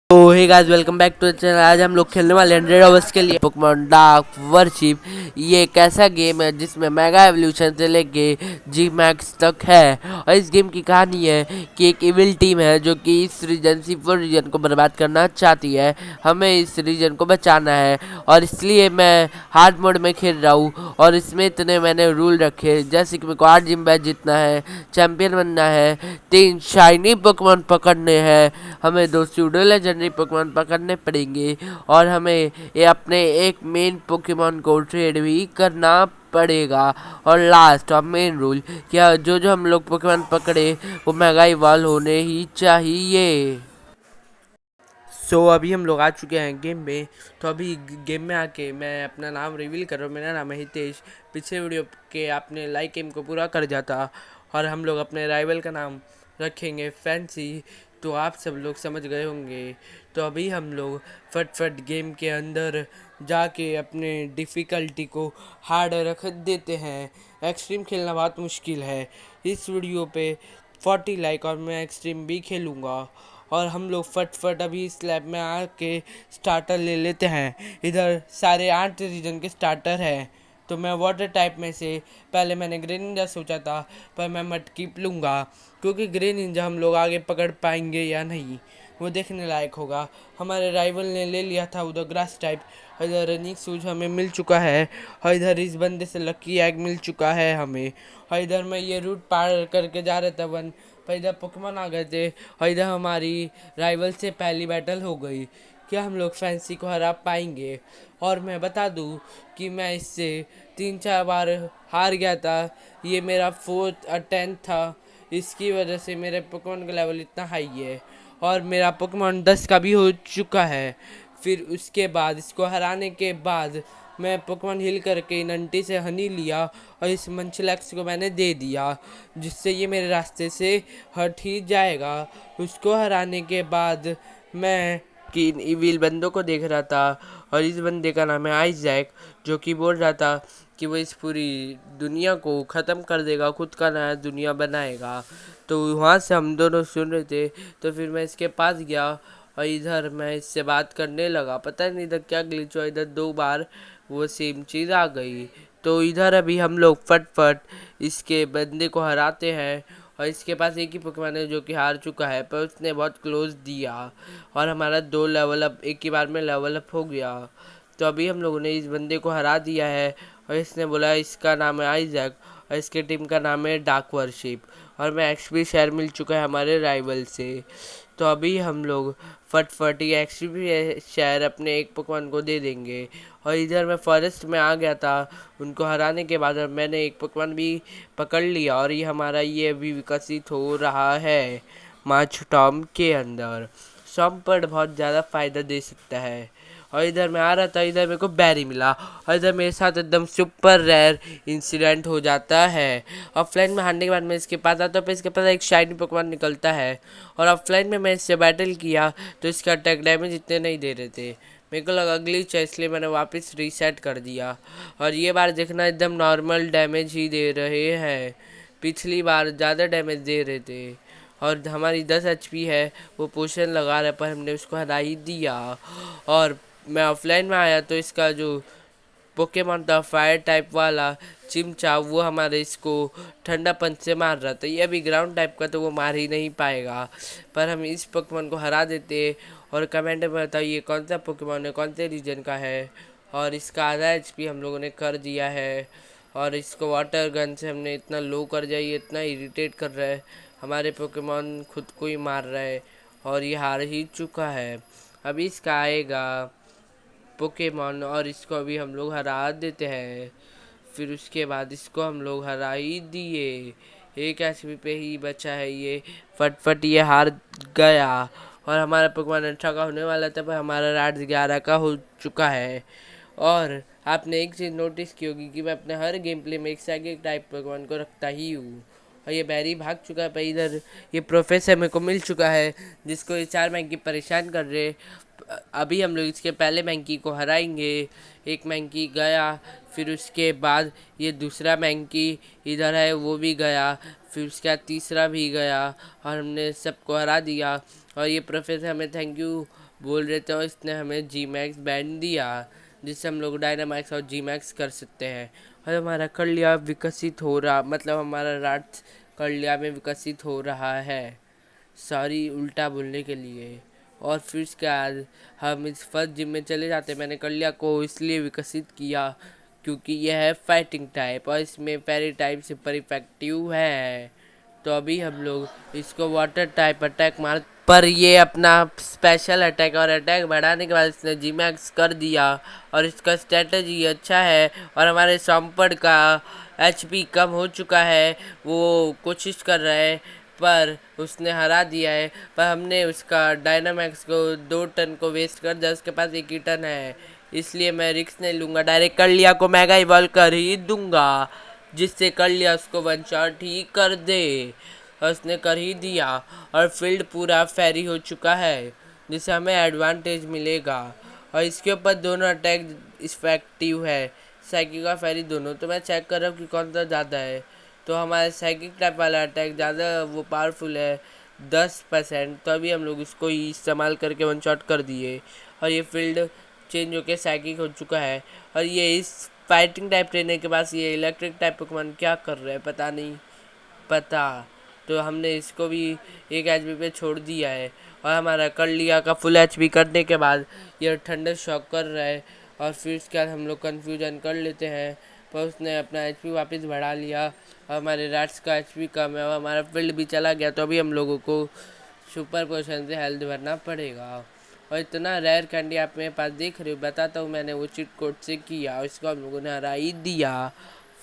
तो hey guys welcome back to the channel. आज हम लोग खेलने वाले 100 आवर्स के लिए पोकेमॉन डार्क वर्शिप। ये एक ऐसा गेम है जिसमें मेगा एवोल्यूशन से लेके जी मैक्स तक है। और इस गेम की कहानी है कि एक इविल टीम है जो कि इस रीजन C4 रीजन को बर्बाद करना चाहती है। हमें इस रीजन को बचाना है और इसलिए मैं हार्ड मोड में खेल रहा हूँ। और इसमें इतने मैंने रूल रखे जैसे कि मेरे को 8 जिम बैच जीतना है, चैंपियन बनना है, 3 शाइनी पोकेमॉन पकड़ने हैं, हमें 2 स्यूडो लेजेंडरी पोकेमॉन पकड़ने पड़ेंगे और हमें ये अपने एक मेन पोकेमॉन को ट्रेड भी करना पड़ेगा। और लास्ट और मेन रूल क्या जो जो हम लोग पोकेमॉन पकड़े वो मेगा इवॉल्व होने ही चाहिए। अभी हम लोग आ चुके हैं गेम में। तो अभी गेम में आके मैं अपना नाम रिवील कर रहा हूँ। मेरा नाम है हितेश। पिछले वीडियो के आपने लाइक गेम को पूरा कर जाता और हम लोग अपने राइवल का नाम रखेंगे फैंसी। तो आप सब लोग समझ गए होंगे। तो अभी हम लोग फटफट गेम के अंदर जाके अपने डिफ़िकल्टी को हार्ड रख देते हैं। एक्सट्रीम खेलना बहुत मुश्किल है। इस वीडियो पे 40 लाइक और मैं एक्सट्रीम भी खेलूँगा। और हम लोग फटफट अभी इस लैब में आके स्टार्टर ले लेते हैं। इधर सारे 8 रीजन के स्टार्टर हैं। तो मैं वाटर टाइप में से पहले मैंने ग्रीन निंजा सोचा था, पर मैं मटकीप लूँगा क्योंकि ग्रीन निंजा हम लोग आगे पकड़ पाएंगे या नहीं वो देखने लायक होगा। हमारे राइवल ने ले लिया था उधर ग्रास टाइप। इधर रनिंग शूज हमें मिल चुका है और इधर इस बंदे से लकी एग मिल चुका है हमें। और इधर मैं ये रूट पार करके जा रहा था वन, पर इधर पोकेमॉन आ गए थे और इधर हमारी राइवल से पहली बैटल हो गई। क्या हम लोग फैंसी को हरा पाएंगे? और मैं बता दूं कि मैं इससे 3-4 बार हार गया था। ये मेरा 4th अटेम्प्ट था। इसकी वजह से मेरे पोकेमॉन का लेवल इतना हाई है और मेरा पोकेमॉन 10 का भी हो चुका है। फिर उसके बाद इसको हराने के बाद मैं पोकेमॉन हिल करके नंटी से हनी लिया और इस मंचलैक्स को मैंने दे दिया, जिससे ये मेरे रास्ते से हट ही जाएगा। उसको हराने के बाद मैं कि इविल बंदों को देख रहा था और इस बंदे का नाम है आइजैक, जो कि बोल रहा था कि वो इस पूरी दुनिया को ख़त्म कर देगा, खुद का नया दुनिया बनाएगा। तो वहाँ से हम दोनों सुन रहे थे। तो फिर मैं इसके पास गया और इधर मैं इससे बात करने लगा। पता नहीं इधर क्या ग्लिच हुआ, इधर 2 बार वो सेम चीज़ आ गई। तो इधर अभी हम लोग फटफट इसके बंदे को हराते हैं और इसके पास एक ही पोकेमॉन है जो कि हार चुका है, पर उसने बहुत क्लोज दिया और हमारा 2 लेवल अप एक ही बार में लेवल अप हो गया। तो अभी हम लोगों ने इस बंदे को हरा दिया है और इसने बोला इसका नाम है आइजैक और इसके टीम का नाम है डार्क वर्शिप। और मैं एक्सपी शेयर मिल चुका है हमारे राइवल से। तो अभी हम लोग फटफट ये एक्सपी शेयर अपने एक पोकेमॉन को दे देंगे। और इधर मैं फॉरेस्ट में आ गया था। उनको हराने के बाद मैंने एक पोकेमॉन भी पकड़ लिया और ये हमारा ये अभी विकसित हो रहा है माचटॉम के अंदर। सॉम्पर्ड बहुत ज़्यादा फ़ायदा दे सकता है। और इधर मैं आ रहा था, इधर मेरे को बैरी मिला और इधर मेरे साथ एकदम सुपर रेयर इंसिडेंट हो जाता है। ऑफलाइन में हारने के बाद मैं इसके पास आता हूँ, फिर इसके पास एक शाइनी पोकेमॉन निकलता है और ऑफलाइन में मैं इससे बैटल किया तो इसका अटैक डैमेज इतने नहीं दे रहे थे। मेरे को लगा ग्लिच है, इसलिए मैंने वापस रीसेट कर दिया और ये बार देखना एकदम नॉर्मल डैमेज ही दे रहे हैं। पिछली बार ज़्यादा डैमेज दे रहे थे और हमारी 10 HP है, वो पोशन लगा रहा पर हमने उसको हरा ही दिया। और मैं ऑफलाइन में आया तो इसका जो पोकेमॉन था फायर टाइप वाला चिमचा, वो हमारे इसको ठंडा पंच से मार रहा था। ये अभी ग्राउंड टाइप का तो वो मार ही नहीं पाएगा, पर हम इस पोकेमॉन को हरा देते। और कमेंट में बताओ ये कौन सा पोकेमॉन है, कौन से रीजन का है। और इसका आधा HP हम लोगों ने कर दिया है और इसको वाटर गन से हमने इतना लो कर दिया, ये इतना इरिटेट कर रहा है, हमारे पोकेमॉन खुद को ही मार रहा है और ये हार ही चुका है। अभी इसका आएगा पोकेमॉन और इसको अभी हम लोग हरा देते हैं। फिर उसके बाद इसको हम लोग हरा ही दिए। एक एचपी पे ही बचा है ये, फटफट ये हार गया। और हमारा पोकेमॉन 18 का होने वाला था पर हमारा राट 11 का हो चुका है। और आपने एक चीज़ नोटिस की होगी कि मैं अपने हर गेम प्ले में एक से आगे एक टाइप पोकेमॉन को रखता ही हूँ। और ये बैरी भाग चुका है, पर इधर ये प्रोफेसर मेरे को मिल चुका है जिसको ये 4 मैंकी परेशान कर रहे। अभी हम लोग इसके पहले मैंकी को हराएंगे। एक मैंकी गया, फिर उसके बाद ये दूसरा मैंकी इधर है वो भी गया, फिर उसके बाद तीसरा भी गया और हमने सबको हरा दिया। और ये प्रोफेसर हमें थैंक यू बोल रहे थे, और इसने हमें जी मैक्स बैंड दिया, जिससे हम लोग डायनामैक्स और जी मैक्स कर सकते हैं। और हमारा कलिया विकसित हो रहा, मतलब हमारा राट कलिया में विकसित हो रहा है, सॉरी उल्टा बोलने के लिए। और फिर उसके बाद हम इस फर्स्ट जिम में चले जाते हैं। मैंने कलिया को इसलिए विकसित किया क्योंकि यह है फाइटिंग टाइप, और इसमें पैरी टाइप सुपर इफेक्टिव है। तो अभी हम लोग इसको वाटर टाइप अटैक मार, पर ये अपना स्पेशल अटैक और अटैक बढ़ाने के बाद इसने जी मैक्स कर दिया, और इसका स्ट्रेटजी अच्छा है। और हमारे सॉम्पड़ का एचपी कम हो चुका है, वो कोशिश कर रहा है, पर उसने हरा दिया है। पर हमने उसका डायनामैक्स को 2 टन को वेस्ट कर दिया, उसके पास 1 ही टन है, इसलिए मैं रिक्स नहीं लूँगा, डायरेक्ट कर लिया को मेगा इवॉल्व कर ही दूंगा, जिससे कर लिया उसको वन शॉट ही कर दे। और उसने कर ही दिया, और फील्ड पूरा फेरी हो चुका है, जिससे हमें एडवांटेज मिलेगा। और इसके ऊपर दोनों अटैक इफेक्टिव है, साइकिक और फेरी दोनों। तो मैं चेक कर रहा हूँ कि कौन सा ज़्यादा है। तो हमारा साइकिक टाइप वाला अटैक ज़्यादा वो पावरफुल है 10%, तो अभी हम लोग इसको ही इस्तेमाल करके वन शॉट कर दिए। और ये फील्ड चेंज होके साइकिक हो चुका है। और ये इस फाइटिंग टाइप ट्रेनर के पास ये इलेक्ट्रिक टाइप पोकेमॉन क्या कर रहे हैं पता नहीं पता। तो हमने इसको भी 1 HP पे छोड़ दिया है, और हमारा कर लिया का फुल HP करने के बाद ये थंडर शॉक कर रहा है। और फिर उसके बाद हम लोग कन्फ्यूजन कर लेते हैं, पर उसने अपना HP वापस बढ़ा लिया, और हमारे रैट्स का HP कम है, और हमारा फील्ड भी चला गया। तो अभी हम लोगों को सुपर पोशन से हेल्थ भरना पड़ेगा। और इतना रेयर कैंडी आप मेरे पास देख रहे हो, बताता हूँ, मैंने वो चीट कोड से किया, और इसको हम लोगों ने हरा ही दिया।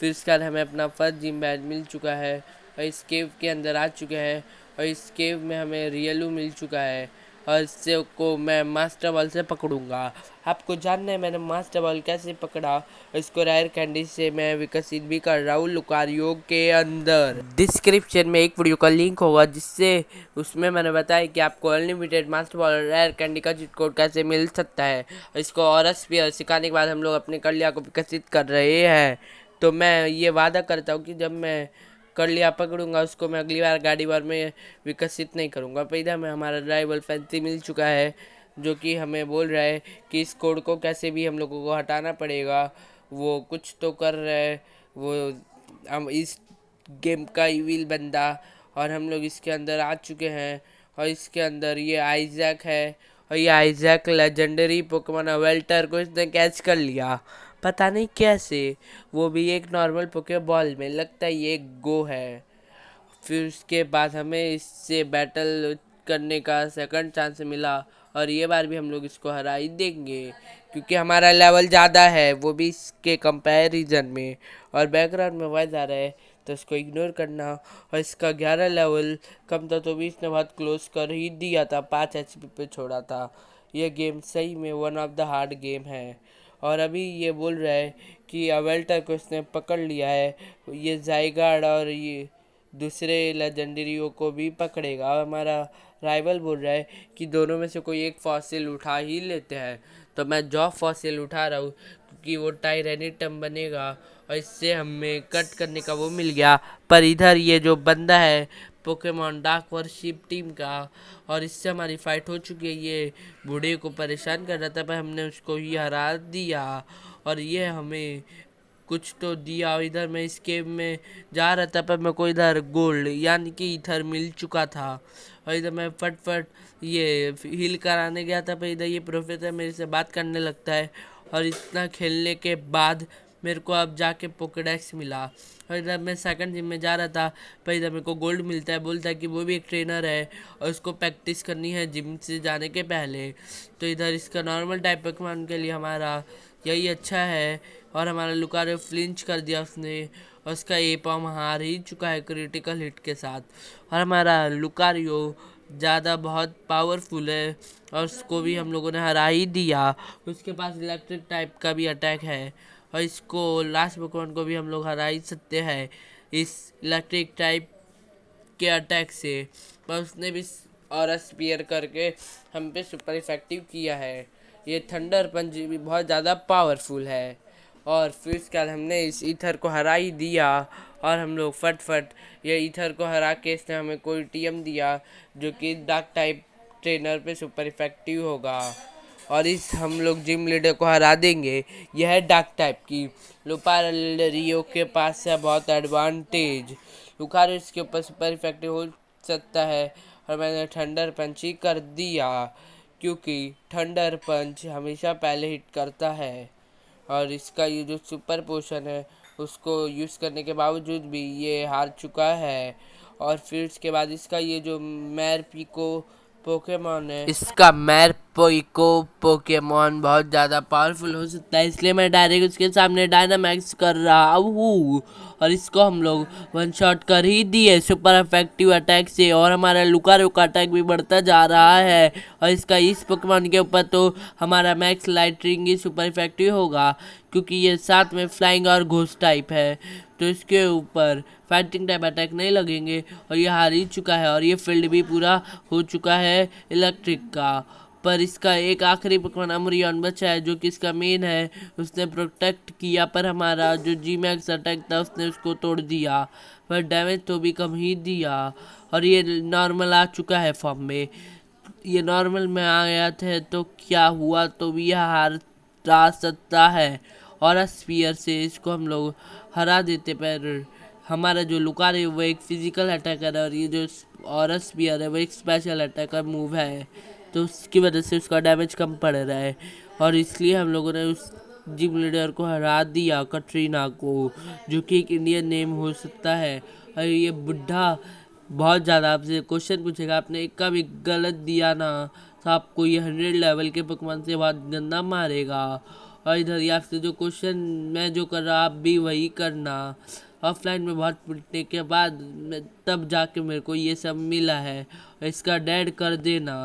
फिर इसके बाद हमें अपना फर्स्ट जिम बैज मिल चुका है, और इस केव के अंदर आ चुके हैं। और इस केव में हमें रियलू मिल चुका है, और इससे को मैं मास्टर बॉल से पकड़ूंगा। आपको जानना है मैंने मास्टर बॉल कैसे पकड़ा? इसको रेयर कैंडी से मैं विकसित भी कर रहा हूँ लुकारियो के अंदर। डिस्क्रिप्शन में एक वीडियो का लिंक होगा, जिससे उसमें मैंने बताया कि आपको unlimited master ball rare candy का चीट कोड कैसे मिल सकता है। इसको और स्पीयर सिखाने के बाद हम लोग अपने कलिया को विकसित कर रहे हैं। तो मैं ये वादा करता हूँ कि जब मैं कर लिया पकड़ूंगा उसको, मैं अगली बार गाड़ी बार में विकसित नहीं करूंगा। पैदा में हमारा ड्राइवर फैंसी मिल चुका है, जो कि हमें बोल रहा है कि इस कोड को कैसे भी हम लोगों को हटाना पड़ेगा। वो कुछ तो कर रहा है, वो हम इस गेम का इविल बंदा। और हम लोग इसके अंदर आ चुके हैं, और इसके अंदर ये आइजैक है, और ये आइजैक लेजेंडरी पोकेमॉन वेल्टर को इसने कैच कर लिया, पता नहीं कैसे, वो भी एक नॉर्मल पोके बॉल में। लगता है ये एक गो है। फिर उसके बाद हमें इससे बैटल करने का सेकंड चांस मिला, और ये बार भी हम लोग इसको हरा ही देंगे, क्योंकि हमारा लेवल ज़्यादा है, वो भी इसके कंपैरिजन में। और बैकग्राउंड में वॉइस आ रहा है, तो इसको इग्नोर करना। और इसका 11 लेवल कम था, तो भी इसने बहुत क्लोज कर ही दिया था, 5 HP पे छोड़ा था। यह गेम सही में one of the hard game है। और अभी ये बोल रहा है कि अवेल्टर को इसने पकड़ लिया है, ये जाइगार्ड और ये दूसरे लेजेंडरियों को भी पकड़ेगा। और हमारा राइवल बोल रहा है कि दोनों में से कोई एक फॉसिल उठा ही लेते हैं। तो मैं जॉब फॉसिल उठा रहा हूँ, क्योंकि वो टायरेनिटम बनेगा, और इससे हमें कट करने का वो मिल गया। पर इधर ये जो बंदा है पोकेमॉन डार्क वर्शिप टीम का, और इससे हमारी फाइट हो चुकी है। ये बूढ़े को परेशान कर रहा था, पर हमने उसको ही हरा दिया, और ये हमें कुछ तो दिया। और इधर मैं इस गेम में जा रहा था, पर मेरे को इधर गोल्ड यानी कि इधर मिल चुका था। और इधर मैं फटफट ये हील कराने गया था, पर इधर ये प्रोफेसर मेरे से बात करने लगता है। और इतना खेलने के बाद मेरे को अब जाके पोकेडेक्स मिला। और इधर मैं सेकंड जिम में जा रहा था, पर इधर मेरे को गोल्ड मिलता है, बोलता है कि वो भी एक ट्रेनर है, और उसको प्रैक्टिस करनी है जिम से जाने के पहले। तो इधर इसका नॉर्मल टाइप पोकेमॉन के लिए हमारा यही अच्छा है। और हमारा लुकारियो फ्लिंच कर दिया उसने, और उसका एपॉम हार ही चुका है क्रिटिकल हिट के साथ। और हमारा लुकारियो ज़्यादा बहुत पावरफुल है, और उसको भी हम लोगों ने हरा ही दिया। उसके पास इलेक्ट्रिक टाइप का भी अटैक है, और इसको लास्ट पोकेमॉन को भी हम लोग हरा ही सकते हैं इस इलेक्ट्रिक टाइप के अटैक से। पर उसने भी और स्पीयर करके हम पे सुपर इफेक्टिव किया है। ये थंडर पंच भी बहुत ज़्यादा पावरफुल है। और फिर उसके बाद हमने इस ईथर को हरा ही दिया, और हम लोग फटफट ये ईथर को हरा के इसने हमें कोई टीएम दिया, जो कि डार्क टाइप ट्रेनर पे सुपर इफेक्टिव होगा और इस हम लोग जिम लीडर को हरा देंगे। यह है डार्क टाइप की। लुकारियो के पास है बहुत एडवांटेज। लुकारियो इसके ऊपर सुपर इफेक्टिव हो सकता है और मैंने थंडर पंच ही कर दिया क्योंकि थंडर पंच हमेशा पहले हिट करता है। और इसका ये जो सुपर पोशन है उसको यूज़ करने के बावजूद भी ये हार चुका है। और फिर इसके बाद इसका ये जो मैरपिको पोकेमॉन है, इसका मैरपिको पोकेमॉन बहुत ज़्यादा पावरफुल हो सकता है, इसलिए मैं डायरेक्ट उसके सामने डायनामैक्स कर रहा हूँ और इसको हम लोग वन शॉट कर ही दिए सुपर इफेक्टिव अटैक से। और हमारा लुकारियो का अटैक भी बढ़ता जा रहा है और इसका इस पोकेमॉन के ऊपर तो हमारा मैक्स लाइटनिंग ही सुपर इफेक्टिव होगा क्योंकि ये साथ में फ्लाइंग और घोस्ट टाइप है, तो इसके ऊपर फाइटिंग टाइप अटैक नहीं लगेंगे और ये हार ही चुका है। और ये फील्ड भी पूरा हो चुका है इलेक्ट्रिक का। पर इसका एक आखिरी पोकेमॉन अमरियन बचा है जो कि इसका मेन है, उसने प्रोटेक्ट किया पर हमारा जो जी मैक्स अटैक था उसने उसको तोड़ दिया, पर डैमेज तो भी कम ही दिया। और ये नॉर्मल आ चुका है फॉर्म में। ये नॉर्मल में आ गया था तो क्या हुआ, तो भी यह हार जा सकता है और स्पीयर से इसको हम लोग हरा देते। पर हमारा जो लुकारियो है वो एक फिजिकल अटैकर है और ये जो और स्पीयर है वो एक स्पेशल अटैकर मूव है, तो उसकी वजह से उसका डैमेज कम पड़ रहा है और इसलिए हम लोगों ने उस जिम लीडर को हरा दिया, कटरीना को, जो कि एक इंडियन नेम हो सकता है। और ये बुढ़ा बहुत ज़्यादा आपसे क्वेश्चन पूछेगा, आपने एक का भी गलत दिया ना तो आपको ये 100 लेवल के पोकेमॉन से बहुत गंदा मारेगा। और इधर ही आपसे जो क्वेश्चन मैं जो कर रहा आप भी वही करना। ऑफलाइन में बहुत पिटने के बाद तब जाके मेरे को ये सब मिला है। और इसका डेड कर देना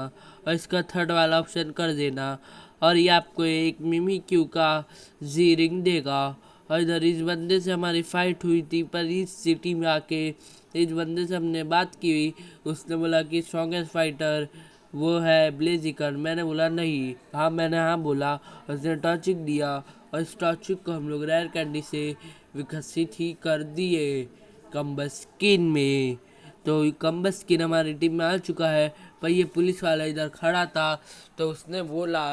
और इसका थर्ड वाला ऑप्शन कर देना और ये आपको एक मिमिक्यू का जी रिंग देगा। और इधर इस बंदे से हमारी फाइट हुई थी, पर इस सिटी में आके इस बंदे से हमने बात की हुई, उसने बोला कि स्ट्रॉन्गेस्ट फाइटर वो है ब्लेजिकन। मैंने बोला नहीं, हाँ मैंने हाँ बोला। उसने टॉर्चिक दिया और इस टॉर्चिक को हम लोग रेयर कैंडी से विकसित ही कर दिए कम्बस्किन में। तो कम्बस्किन हमारी टीम में आ चुका है, पर ये पुलिस वाला इधर खड़ा था तो उसने बोला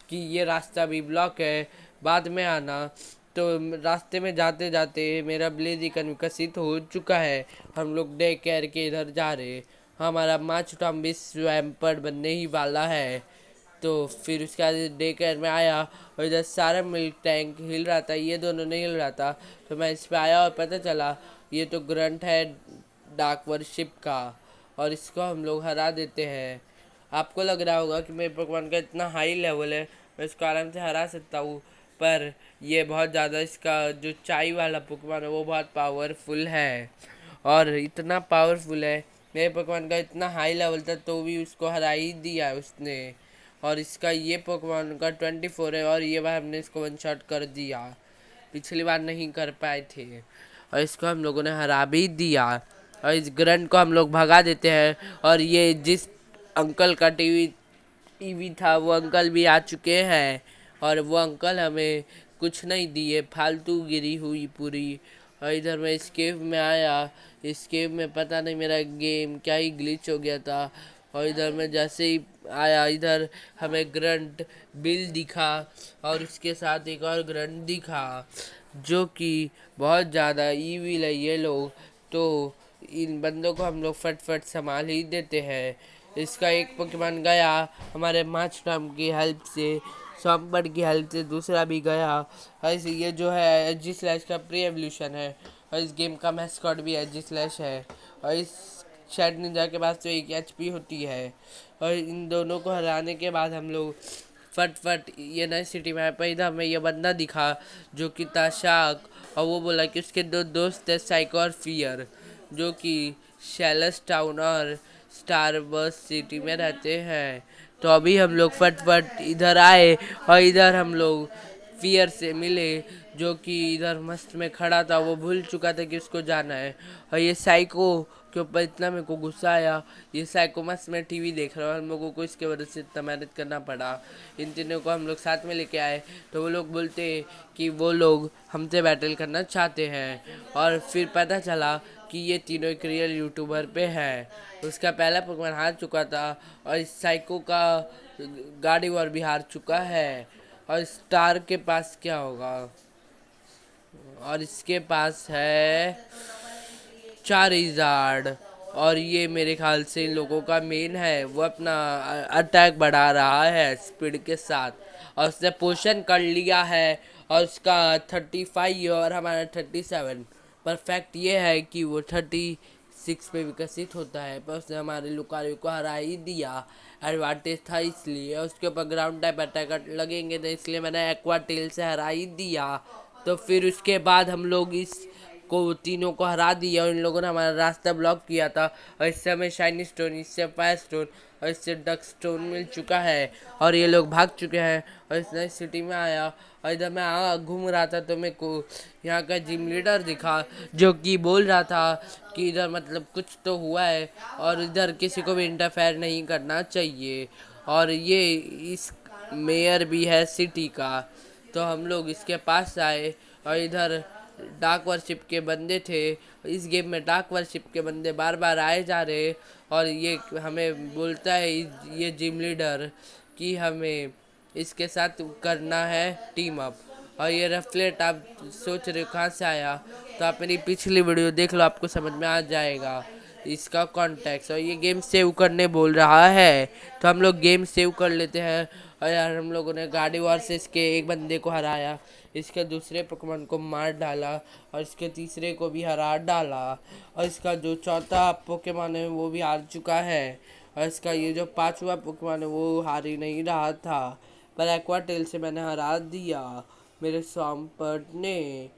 कि ये रास्ता भी ब्लॉक है, बाद में आना। तो रास्ते में जाते जाते मेरा ब्लेजिकन विकसित हो चुका है। हम लोग डे केयर के इधर जा रहे, हमारा माचुटम भी स्वैम्पर्ड बनने ही वाला है। तो फिर उसके बाद डे केयर में आया और इधर सारा मिल्क टैंक हिल रहा था, ये दोनों नहीं हिल रहा था, तो मैं इस पर आया और पता चला ये तो ग्रंट है डार्क वर्शिप का और इसको हम लोग हरा देते हैं। आपको लग रहा होगा कि मेरे पोकेमॉन का इतना हाई लेवल है मैं इसको आराम से हरा सकता हूँ, पर ये बहुत ज़्यादा इसका जो चाई वाला पोकेमॉन है वो बहुत पावरफुल है। और इतना पावरफुल है, मेरे पोकेमॉन का इतना हाई लेवल था तो भी उसको हरा ही दिया है उसने। और इसका ये पोकेमॉन का 24 है और ये बार हमने इसको वन शॉट कर दिया, पिछली बार नहीं कर पाए थे और इसको हम लोगों ने हरा भी दिया। और इस ग्रंट को हम लोग भगा देते हैं और ये जिस अंकल का टीवी था वो अंकल भी आ चुके हैं और वो अंकल हमें कुछ नहीं दिए, फालतू गिरी हुई पूरी। और इधर मैं इस केव में आया, इस केव में पता नहीं मेरा गेम क्या ही ग्लिच हो गया था। और इधर मैं जैसे ही आया इधर हमें ग्रंट बिल दिखा और उसके साथ एक और ग्रंट दिखा जो कि बहुत ज़्यादा ईविल है ये लोग, तो इन बंदों को हम लोग फट फट संभाल ही देते हैं। इसका एक पोकेमॉन गया हमारे माचटम की हेल्प से, सॉम्बर्ड की हेल्प से दूसरा भी गया। ऐसे ये जो है एजिस्लैश का प्री एवोल्यूशन है और इस गेम का मैस्कॉट भी एजिस्लैश है और इस शैड निंजा के पास तो एक एचपी होती है। और इन दोनों को हराने के बाद हम लोग फट फट ये नई सिटी में आए, पर इधर हमें ये बंदा दिखा जो कि था शार्क और वो बोला कि उसके दो दोस्त है साइको और फियर जो कि शैलस टाउन और स्टारबर्स्ट सिटी में रहते हैं। तो अभी हम लोग फटफट इधर आए और इधर हम लोग फियर से मिले जो कि इधर मस्त में खड़ा था, वो भूल चुका था कि उसको जाना है। और ये साइको के ऊपर इतना मेरे को गुस्सा आया, ये साइको मस्त में टीवी देख रहा है, हम लोगों को इसके वजह से इतना मेहनत करना पड़ा। इन तीनों को हम लोग साथ में लेके आए तो वो लोग बोलते कि वो लोग हमसे बैटल करना चाहते हैं और फिर पता चला कि ये तीनों एक रियल यूट्यूबर पे है। उसका पहला पोकेमॉन हार चुका था और इस साइको का गार्डिवर भी हार चुका है। और स्टार के पास क्या होगा, और इसके पास है चारिज़ार्ड। और ये मेरे ख्याल से इन लोगों का मेन है, वो अपना अटैक बढ़ा रहा है स्पीड के साथ। और उसने पोशन कर लिया है और उसका 35 और हमारा 37। परफेक्ट ये है कि वो 36 पे विकसित होता है, पर उसने हमारे लुकारियो को हरा ही दिया। एडवांटेज था इसलिए। उसके ऊपर ग्राउंड टाइप अटैक लगेंगे तो इसलिए मैंने एक्वा टेल से हरा ही दिया। तो फिर उसके बाद हम लोग इस को तीनों को हरा दिया और इन लोगों ने हमारा रास्ता ब्लॉक किया था। और इससे हमें शाइनी स्टोन, इससे फायर स्टोन और इससे डक स्टोन मिल चुका है। और ये लोग भाग चुके हैं और इस नई सिटी में आया। और इधर मैं घूम रहा था तो मेरे को यहाँ का जिम लीडर दिखा, जो कि बोल रहा था कि इधर मतलब कुछ तो हुआ है और इधर किसी को भी इंटरफेयर नहीं करना चाहिए। और ये इस मेयर भी है सिटी का। तो हम लोग इसके पास आए और इधर डार्क वर्शिप के बंदे थे। इस गेम में डार्क वर्शिप के बंदे बार बार आए जा रहे और ये हमें बोलता है ये जिम लीडर कि हमें इसके साथ करना है टीम अप। और ये रेफलेट आप सोच रहे हो कहाँ से आया, तो आप मेरी पिछली वीडियो देख लो, आपको समझ में आ जाएगा इसका कॉन्टेक्स्ट। और ये गेम सेव करने बोल रहा है तो हम लोग गेम सेव कर लेते हैं। और यार हम लोगों ने गाड़ी वॉर से इसके एक बंदे को हराया, इसके दूसरे पोकेमॉन को मार डाला और इसके तीसरे को भी हरा डाला। और इसका जो चौथा पोकेमॉन है वो भी हार चुका है। और इसका ये जो पांचवा पोकेमॉन है वो हार ही नहीं रहा था, पर एक्वा टेल से मैंने हरा दिया मेरे स्वाम्पर्ट ने।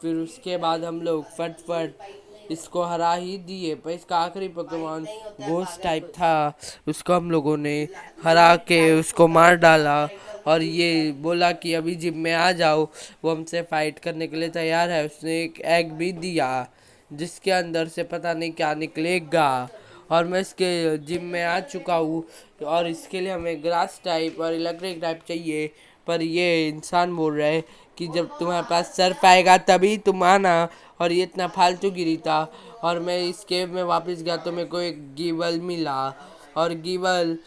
फिर उसके बाद हम लोग फटफट इसको हरा ही दिए। पर इसका आखिरी पोकेमॉन घोस्ट टाइप था, उसको हम लोगों ने हरा के उसको मार डाला। और ये बोला कि अभी जिम में आ जाओ, वो हमसे फाइट करने के लिए तैयार है। उसने एक एग भी दिया जिसके अंदर से पता नहीं क्या निकलेगा। और मैं इसके जिम में आ चुका हूँ और इसके लिए हमें ग्रास टाइप और इलेक्ट्रिक टाइप चाहिए। पर ये इंसान बोल रहा है कि जब तुम्हारे पास सर्फ आएगा तभी तुम आना। और ये इतना फालतू गिरी था। और मैं इस केव में वापस गया तो मेरे को एक गीवल मिला। और गीवल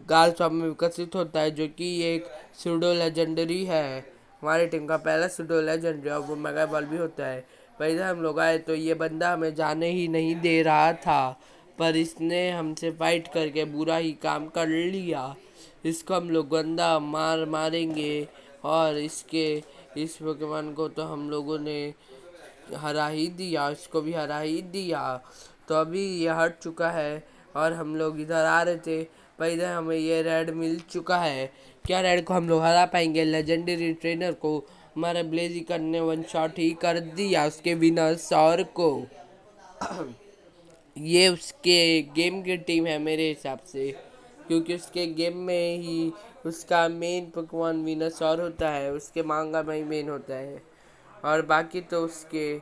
गालस्वॉर्म में विकसित होता है, जो कि एक सूडो लेजेंडरी है। हमारी टीम का पहला सूडो लेजेंडरी और वो मेगा बॉल भी होता है। पर इधर हम लोग आए तो ये बंदा हमें जाने ही नहीं दे रहा था, पर इसने हमसे फाइट करके बुरा ही काम कर लिया। इसको हम लोग गंदा मारेंगे। और इस पोकेमॉन को तो हम लोगों ने हरा ही दिया, इसको भी हरा ही दिया। तो अभी ये हट चुका है और हम लोग इधर आ रहे थे, पर इधर हमें ये रेड मिल चुका है। क्या रेड को हम लोग हरा पाएंगे? लेजेंडरी ट्रेनर को हमारे ब्लेजिकन ने वन शॉट ही कर दिया उसके विनर सौर को। ये उसके गेम की टीम है मेरे हिसाब से, क्योंकि उसके गेम में ही उसका मेन पोकेमॉन विनरसौर होता है, उसके मांगा में ही मेन होता है। और बाकी तो उसके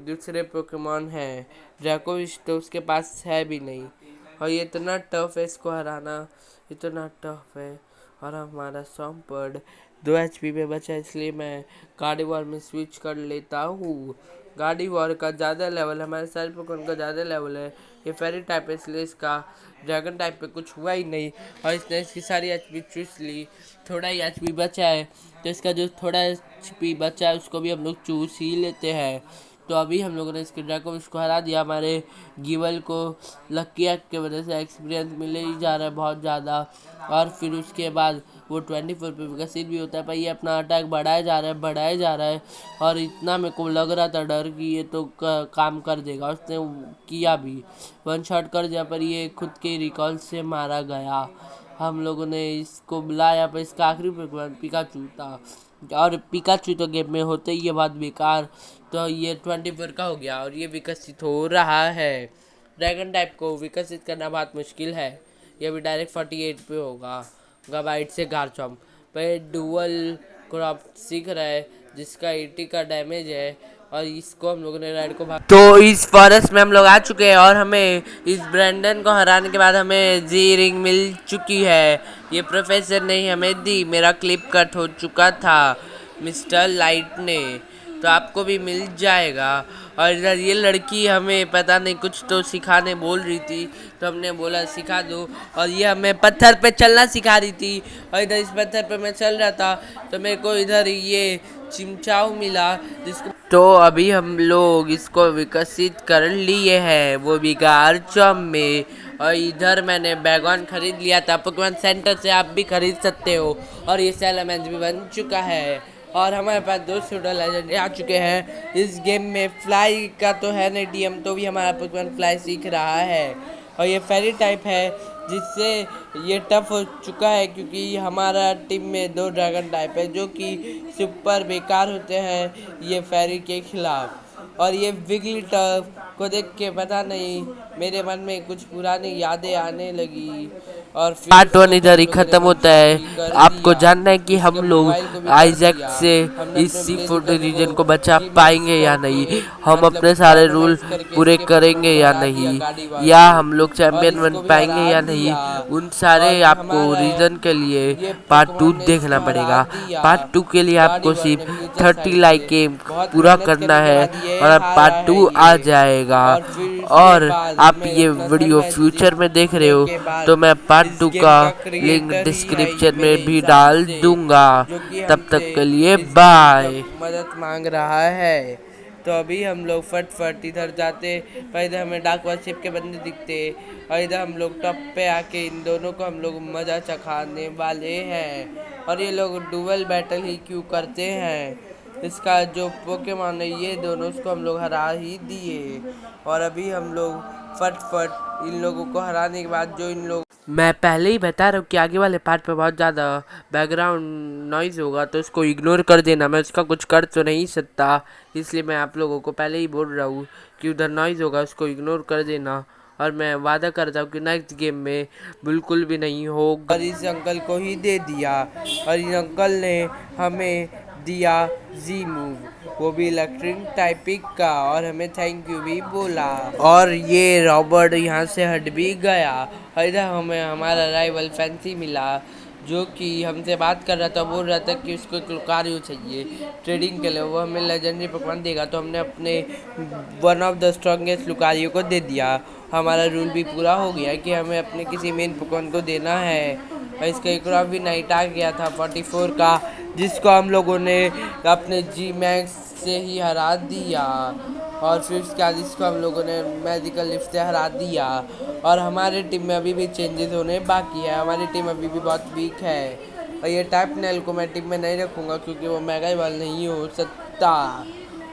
दूसरे पोकेमॉन हैं। ड्रैकोविश तो उसके पास है भी नहीं। और ये इतना टफ है इसको हराना, इतना टफ है। और हमारा सॉम्पर्ड 2 HP पे बचा, इसलिए मैं गाड़ी वॉर में स्विच कर लेता हूँ। गाड़ी वॉर का ज़्यादा लेवल, हमारे सारे पोकेमॉन का ज़्यादा लेवल है। ये फेरी टाइप है इसलिए इसका ड्रैगन टाइप पे कुछ हुआ ही नहीं। और इसने इसकी सारी HP चूस ली, थोड़ा ही HP बचा है तो इसका जो थोड़ा HP बचा है उसको भी हम लोग चूस ही लेते हैं। तो अभी हम लोगों ने इसके ड्रैकोविश को हरा दिया। हमारे गीवल को लकी एक्ट की वजह से एक्सपीरियंस मिले ही जा रहा है बहुत ज़्यादा। और फिर उसके बाद वो 24 पे विकसित भी होता है, पर ये अपना अटैक बढ़ाया जा रहा है, बढ़ाया जा रहा है। और इतना मेरे को लग रहा था डर कि ये तो काम कर देगा, उसने किया भी, वन शॉट कर दिया। पर ये खुद के रिकॉल से मारा गया। हम लोगों ने इसको बुलाया, पर इसका आखिरी पिकाचू था और पिकाचू तो गेम में होते ही ये बात बेकार। तो ये 24 का हो गया और ये विकसित हो रहा है। ड्रैगन टाइप को विकसित करना बहुत मुश्किल है, ये भी डायरेक्ट 48 पे होगा गबाइट से गार्चॉम्प पे। डुअल क्रॉप सीख रहा है जिसका 80 का डैमेज है। और इसको हम लोगों ने राइड को भाग, तो इस फॉरेस्ट में हम लोग आ चुके हैं। और हमें इस ब्रैंडन को हराने के बाद हमें जी रिंग मिल चुकी है। ये प्रोफेसर ने हमें दी, मेरा क्लिप कट हो चुका था मिस्टर लाइट ने। तो आपको भी मिल जाएगा। और इधर ये लड़की हमें पता नहीं कुछ तो सिखाने बोल रही थी, तो हमने बोला सिखा दो। और ये हमें पत्थर पे चलना सिखा रही थी, और इधर इस पत्थर पे मैं चल रहा था तो मेरे को इधर ये चिमचाऊ मिला, जिसको तो अभी हम लोग इसको विकसित कर लिए हैं, वो भी गारचम में। और इधर मैंने बैगन खरीद लिया था पोकेमॉन सेंटर से, आप भी खरीद सकते हो। और ये सेलमेंट भी बन चुका है, और हमारे पास 200 लेजेंड आ चुके हैं। इस गेम में फ्लाई का तो है नहीं डीएम, तो भी हमारा पोकेमॉन फ्लाई सीख रहा है। और ये फेरी टाइप है, जिससे ये टफ हो चुका है, क्योंकि हमारा टीम में 2 ड्रैगन टाइप है जो कि सुपर बेकार होते हैं ये फेरी के खिलाफ। और ये विगलीटफ को देख के पता नहीं मेरे मन में कुछ पुरानी यादें आने लगी। और पार्ट 1 इधर ही खत्म होता है। आपको जानना है कि हम लोग आइजैक से इस सी फूड रीजन को बचा पाएंगे या नहीं, हम अपने सारे रूल पूरे करेंगे या नहीं, या हम लोग चैंपियन बन पाएंगे या नहीं, उन सारे आपको रीजन के लिए पार्ट 2 देखना पड़ेगा। पार्ट 2 के लिए आपको सिर्फ 30 लाइक पूरा करना है और पार्ट 2 आ जाएगा। और आप ये वीडियो फ्यूचर में देख रहे हो तो मैं पार्ट 2 का लिंक डिस्क्रिप्शन में भी डाल दूंगा। तब तक के लिए बाय। मदद मांग रहा है, तो अभी हम लोग फट इधर जाते, पर इधर हमें डार्क वर्शिप के बंदे दिखते, और इधर हम लोग टॉप पे आके इन दोनों को हम लोग मजा चखाने वाले हैं। और ये लोग डुअल बैटल ही क्यों करते हैं, इसका जो पोकेमॉन है ये दोनों, उसको हम लोग हरा ही दिए। और अभी हम लोग फट इन लोगों को हराने के बाद जो इन लोग, मैं पहले ही बता रहा हूँ कि आगे वाले पार्ट पे बहुत ज़्यादा बैकग्राउंड नॉइज़ होगा, तो उसको इग्नोर कर देना। मैं उसका कुछ कर तो नहीं सकता, इसलिए मैं आप लोगों को पहले ही बोल रहा हूँ कि उधर नॉइज़ होगा, उसको इग्नोर कर देना। और मैं वादा करता हूँ कि नेक्स्ट गेम में बिल्कुल भी नहीं होगा। और इस अंकल को ही दे दिया, और इस अंकल ने हमें दिया जी मूव, वो भी इलेक्ट्रिक टाइपिंग का, और हमें थैंक यू भी बोला। और ये रॉबर्ट यहाँ से हट भी गया। और इधर हमें हमारा राइवल फैंसी मिला, जो कि हमसे बात कर रहा था, बोल रहा था कि उसको एक लुकारियो चाहिए ट्रेडिंग के लिए, वो हमें लेजेंडरी पकवान देगा। तो हमने अपने one of the strongest Lucario को दे दिया। हमारा रूल भी पूरा हो गया कि हमें अपने किसी मेन पकवान को देना है। और इसका एक और भी नाइट आ गया था 44 का, जिसको हम लोगों ने अपने जी मैक्स से ही हरा दिया। और फिर उसके बाद इसको हम लोगों ने मेडिकल लिफ्ट से हरा दिया। और हमारे टीम में अभी भी चेंजेस होने बाकी है, हमारी टीम अभी भी बहुत वीक है। और ये टाइपनेल को मैं टीम में नहीं रखूँगा, क्योंकि वो मेगा इवॉल्व नहीं हो सकता।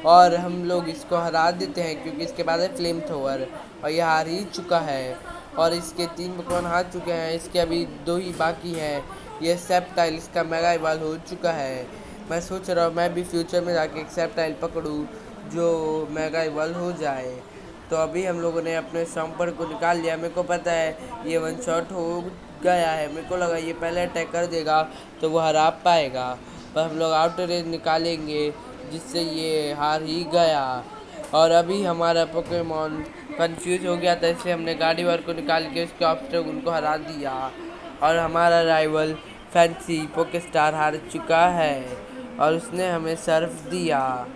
और हम लोग इसको हरा देते हैं, क्योंकि इसके बाद है फ्लेम थ्रोवर, और ये हार ही चुका है। और इसके 3 पकवान हार चुके हैं, इसके अभी 2 ही बाकी हैं। ये सेप्टाइल, इसका मेगा इवॉल्व हो चुका है। मैं सोच रहा हूँ मैं भी फ्यूचर में जाके एक सेप्टाइल पकड़ूँ जो मेगा इवॉल्व हो जाए। तो अभी हम लोगों ने अपने शॉम्पर को निकाल लिया। मेरे को पता है ये 1 शॉट हो गया है, मेरे को लगा ये पहले अटैक कर देगा तो वो हरा पाएगा, पर हम लोग आउट रेंज निकालेंगे, जिससे ये हार ही गया। और अभी हमारा पोकेमॉन कंफ्यूज हो गया था, इसलिए हमने गाड़ी वार को निकाल के उसके ऑब्स्टेकल उनको हरा दिया। और हमारा राइवल फैंसी पोकेस्टार हार चुका है, और उसने हमें सर्फ दिया।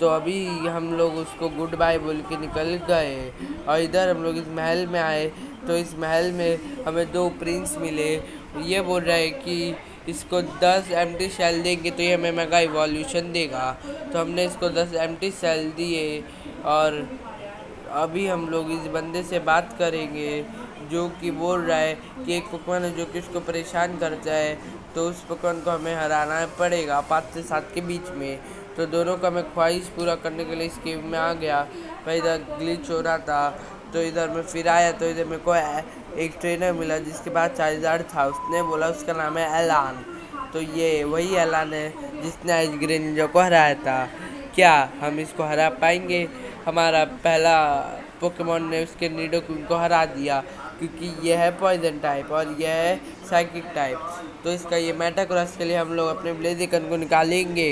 तो अभी हम लोग उसको गुड बाय बोल के निकल गए। और इधर हम लोग इस महल में आए, तो इस महल में हमें 2 प्रिंस मिले। ये बोल रहा है कि इसको 10 एम्प्टी सेल देंगे तो ये हमें मेगा इवोल्यूशन देगा। तो हमने इसको 10 एम्प्टी सेल दिए। और अभी हम लोग इस बंदे से बात करेंगे, जो कि बोल रहा है कि एक पोकेमॉन है जो कि उसको परेशान करता है, तो उस पोकेमॉन को हमें हराना पड़ेगा 5 से 7 के बीच में। तो दोनों का मैं ख्वाहिश पूरा करने के लिए इस गेम में आ गया। पर इधर ग्लिच हो रहा था, तो इधर मैं फिर आया, तो इधर मेरे को एक ट्रेनर मिला जिसके पास चार्जर था। उसने बोला उसका नाम है एलान। तो ये वही एलान है जिसने आज ग्रेनिंजा को हराया था। क्या हम इसको हरा पाएंगे? हमारा पहला पोकेमॉन ने उसके निडोकुन को हरा दिया, क्योंकि यह है पॉइजन टाइप और यह है साइकिक टाइप। तो इसका ये मेटाक्रॉस के लिए हम लोग अपने ब्लेजिकन को निकालेंगे,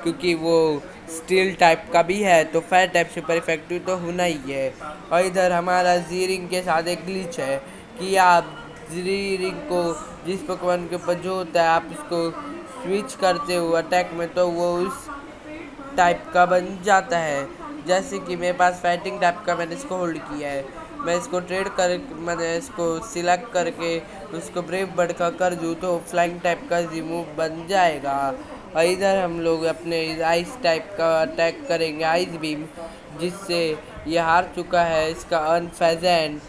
क्योंकि वो स्टील टाइप का भी है, तो फायर टाइप सुपर इफेक्टिव तो होना ही है। और इधर हमारा जीरिंग के साथ एक ग्लिच है कि आप जीरिंग को जिस पोकेमॉन के ऊपर जो होता है आप उसको स्विच करते हो अटैक में, तो वो उस टाइप का बन जाता है। जैसे कि मेरे पास फाइटिंग टाइप का मैंने इसको होल्ड किया है, मैं इसको ट्रेड कर मैंने इसको सिलेक्ट करके उसको ब्रेव बर्ड का कर दूँ तो फ्लाइंग टाइप का रिमूव बन जाएगा। और इधर हम लोग अपने आइस टाइप का अटैक करेंगे, आइस बीम, जिससे ये हार चुका है इसका अनफेजेंट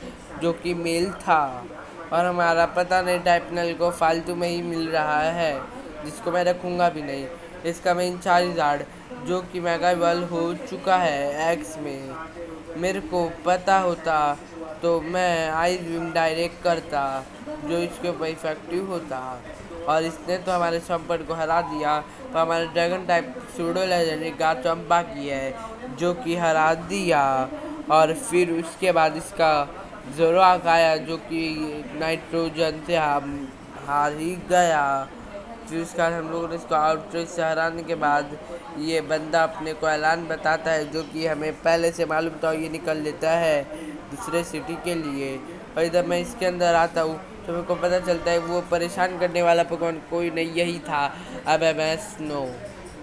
जो कि मेल था। और हमारा पता नहीं टाइपनल को फालतू में ही मिल रहा है, जिसको मैं रखूँगा भी नहीं। इसका मेन चार्जार्ड जो कि मेगा बल हो चुका है एक्स में, मेरे को पता होता तो मैं आइस बीम डायरेक्ट करता जो इसके ऊपर इफेक्टिव होता। और इसने तो हमारे चंपर को हरा दिया, तो हमारे ड्रैगन टाइप सूडो लेजेंडरी का चंप बाकी है जो कि हरा दिया। और फिर उसके बाद इसका जोराक आया जो कि नाइट्रोजन से हार ही गया। फिर उसके बाद हम लोगों ने इसको आउटरेज से हराने के बाद ये बंदा अपने को ऐलान बताता है जो कि हमें पहले से मालूम था, ये निकल लेता है दूसरे सिटी के लिए। और इधर मैं इसके अंदर आता हूँ तो मेरे को पता चलता है वो परेशान करने वाला पोकेमॉन कोई नहीं यही था, अब मैं स्नो।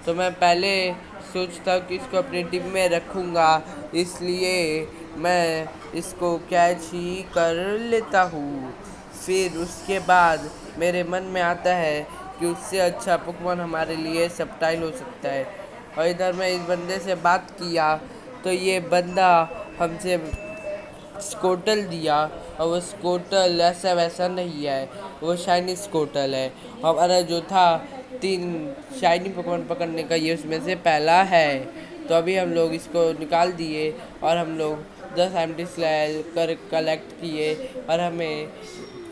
तो मैं पहले सोचता हूँ कि इसको अपनी टीम में रखूँगा, इसलिए मैं इसको कैच ही कर लेता हूँ। फिर उसके बाद मेरे मन में आता है कि उससे अच्छा पोकेमॉन हमारे लिए सबटाइल हो सकता है। और इधर मैं इस बंदे से बात किया तो ये बंदा हमसे स्कोटल दिया, और वो स्कोटल ऐसा वैसा नहीं है, वो शाइनी स्कोटल है। हमारा जो था 3 शाइनी पोकेमॉन पकड़ने का ये उसमें से पहला है। तो अभी हम लोग इसको निकाल दिए और हम लोग 10 एम्प्टी स्लैल कर कलेक्ट किए और हमें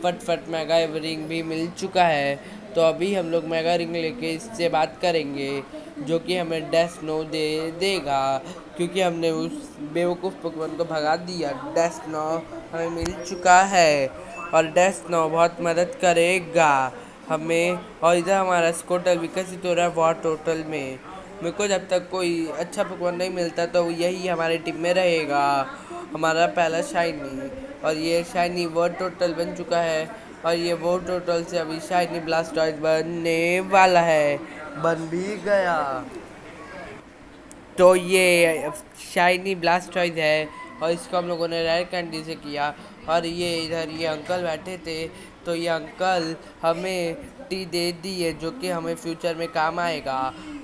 फट मेगा रिंग भी मिल चुका है। तो अभी हम लोग मेगा रिंग लेके इससे बात करेंगे जो कि हमें डैश नो दे देगा, क्योंकि हमने उस बेवकूफ़ पोकेमॉन को भगा दिया। डैश नो हमें मिल चुका है और डैश नो बहुत मदद करेगा हमें। और इधर हमारा स्कोटल विकसित हो रहा है वॉर टोटल में। मेरे को जब तक कोई अच्छा पोकेमॉन नहीं मिलता तो यही हमारी टीम में रहेगा, हमारा पहला शाइनी। और ये शाइनी वर्ड टोटल बन चुका है और ये वर्ड टोटल से अभी शाइनी ब्लास्टॉइड बनने वाला है, बन भी गया। तो ये शाइनी ब्लास्टॉइड है और इसको हम लोगों ने रेयर कैंडी से किया। और ये इधर ये अंकल बैठे थे, तो ये अंकल हमें टी दे दी है जो कि हमें फ्यूचर में काम आएगा।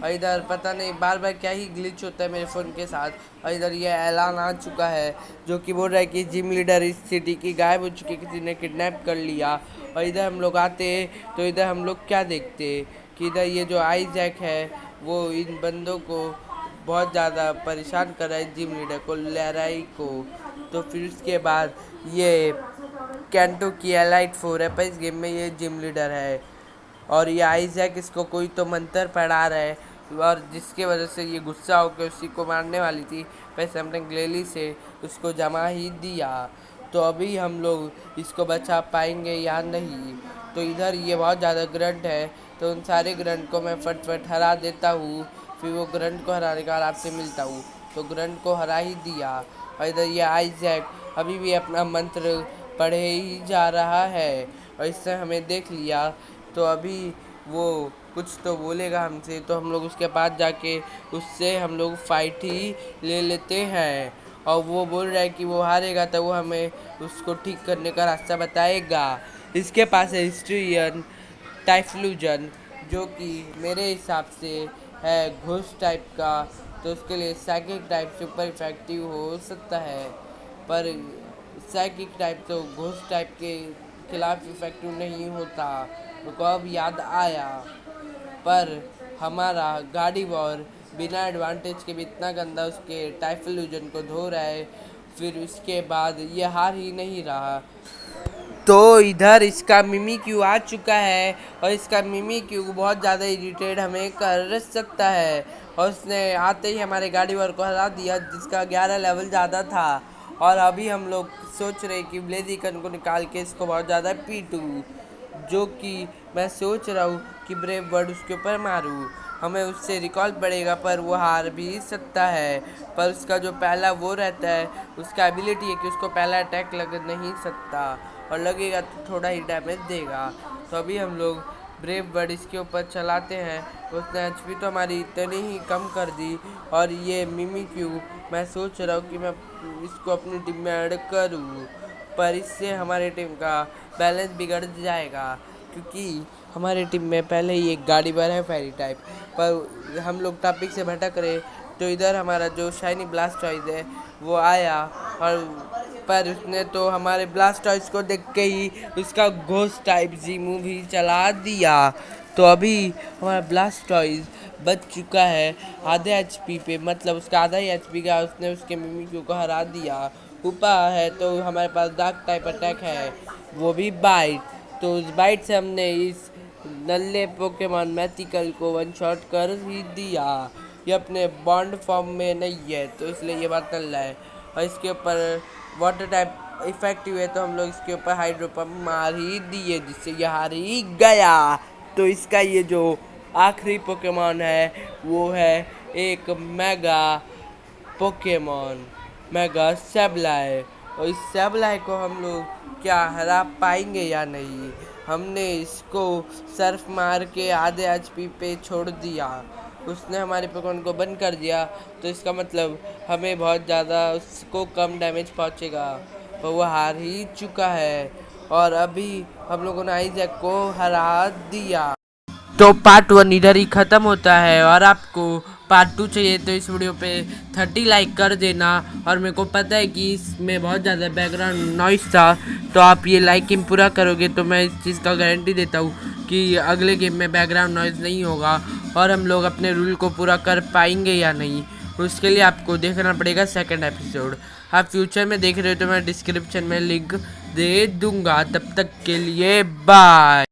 और इधर पता नहीं बार बार क्या ही ग्लिच होता है मेरे फ़ोन के साथ। और इधर ये ऐलान आ चुका है जो कि बोल रहा है कि जिम लीडर इस सिटी की गायब हो चुकी, किसी ने किडनैप कर लिया। और इधर हम लोग आते तो इधर हम लोग क्या देखते कि इधर ये जो आइजैक है वो इन बंदों को बहुत ज़्यादा परेशान कर रहा है, जिम लीडर को, लहराई को। तो फिर उसके बाद ये कैंटो की एलाइट 4 है, पर इस गेम में ये जिम लीडर है। और ये आइजैक इसको कोई तो मंत्र पढ़ा रहा है और जिसके वजह से ये गुस्सा होकर उसी को मारने वाली थी, वैसे हमने ग्लेली से उसको जमा ही दिया। तो अभी हम लोग इसको बचा पाएंगे या नहीं। तो इधर ये बहुत ज़्यादा ग्रंट है, तो उन सारे ग्रंट को मैं फट हरा देता हूँ। फिर वो ग्रंट को हराने के बाद आपसे मिलता हूँ, तो ग्रंट को हरा ही दिया। और इधर ये आइजैक अभी भी अपना मंत्र पढ़े ही जा रहा है और इससे हमें देख लिया, तो अभी वो कुछ तो बोलेगा हमसे, तो हम लोग उसके पास जाके उससे हम लोग फाइट ही ले लेते हैं। और वो बोल रहा है कि वो हारेगा तो वो हमें उसको ठीक करने का रास्ता बताएगा। इसके पास है हिस्ट्रियन टाइफ्लूजन जो कि मेरे हिसाब से है घोस्ट टाइप का, तो उसके लिए साइकिक टाइप सुपर इफेक्टिव हो सकता है। पर साइकिक टाइप तो घोस्ट टाइप के खिलाफ इफेक्टिव नहीं होता, मुझको अब याद आया। पर हमारा गाड़ी वॉर बिना एडवांटेज के भी इतना गंदा उसके टाइफलूजन को धो रहा है, फिर उसके बाद ये हार ही नहीं रहा। तो इधर इसका मिमीक्यू आ चुका है और इसका मिमीक्यू बहुत ज़्यादा इरिटेट हमें कर सकता है। और उसने आते ही हमारे गाड़ी वाले को हरा दिया जिसका 11 लेवल ज़्यादा था। और अभी हम लोग सोच रहे कि ब्लेजिकन को निकाल के इसको बहुत ज़्यादा पीटूँ, जो कि मैं सोच रहा हूँ कि ब्रेव वर्ड उसके ऊपर मारूँ। हमें उससे रिकॉल पड़ेगा पर वो हार भी सकता है। पर उसका जो पहला वो रहता है, उसका एबिलिटी है कि उसको पहला अटैक लग नहीं सकता और लगेगा तो थोड़ा ही डैमेज देगा। तो अभी हम लोग ब्रेव वर्ड इसके ऊपर चलाते हैं उसने एचपी तो हमारी इतनी ही कम कर दी। और ये मिमिक्यू मैं सोच रहा हूँ कि मैं इसको अपनी टीम में ऐड करूँ, पर इससे हमारे टीम का बैलेंस बिगड़ जाएगा क्योंकि हमारी टीम में पहले ही एक गाड़ी पर है फेरी टाइप। पर हम लोग टॉपिक से भटक रहे तो इधर हमारा जो शाइनी ब्लास्टॉइज है वो आया, और पर उसने तो हमारे ब्लास्टॉइज को देख के ही उसका घोस्ट टाइप जी मूवी चला दिया। तो अभी हमारा ब्लास्टॉइज बच चुका है आधे एचपी पे, मतलब उसका आधा ही एचपी का, उसने उसके मिमिक्यू को हरा दिया। ऊपर है तो हमारे पास डार्क टाइप अटैक है, वो भी बाइट। तो उस बाइट से हमने इस नल्ले पोकेमॉन मैथिकल को वन शॉट कर ही दिया। ये अपने बॉन्ड फॉर्म में नहीं है तो इसलिए ये बात नल्ला है। और इसके ऊपर वाटर टाइप इफेक्टिव है तो हम लोग इसके ऊपर हाइड्रो पंप मार ही दिए जिससे ये हार ही गया। तो इसका ये जो आखिरी पोकेमॉन है वो है एक मेगा पोकेमॉन मेगा सैबलाई। और इस सैबलाई को हम लोग क्या हरा पाएंगे या नहीं। हमने इसको सर्फ मार के आधे एचपी पे छोड़ दिया, उसने हमारे पोकेमॉन को बंद कर दिया। तो इसका मतलब हमें बहुत ज़्यादा उसको कम डैमेज पहुंचेगा, पर वो हार ही चुका है। और अभी हम लोगों ने आइजैक को हरा दिया। तो पार्ट 1 इधर ही ख़त्म होता है, और आपको पार्ट 2 चाहिए तो इस वीडियो पे 30 लाइक कर देना। और मेरे को पता है कि इसमें बहुत ज़्यादा बैकग्राउंड नॉइस था, तो आप ये लाइक इन पूरा करोगे तो मैं इस चीज़ का गारंटी देता हूँ कि अगले गेम में बैकग्राउंड नॉइज़ नहीं होगा और हम लोग अपने रूल को पूरा कर पाएंगे या नहीं। उसके लिए आपको देखना पड़ेगा सेकंड एपिसोड। आप फ्यूचर में देख रहे हो तो मैं डिस्क्रिप्शन में लिंक दे दूँगा। तब तक के लिए बाय।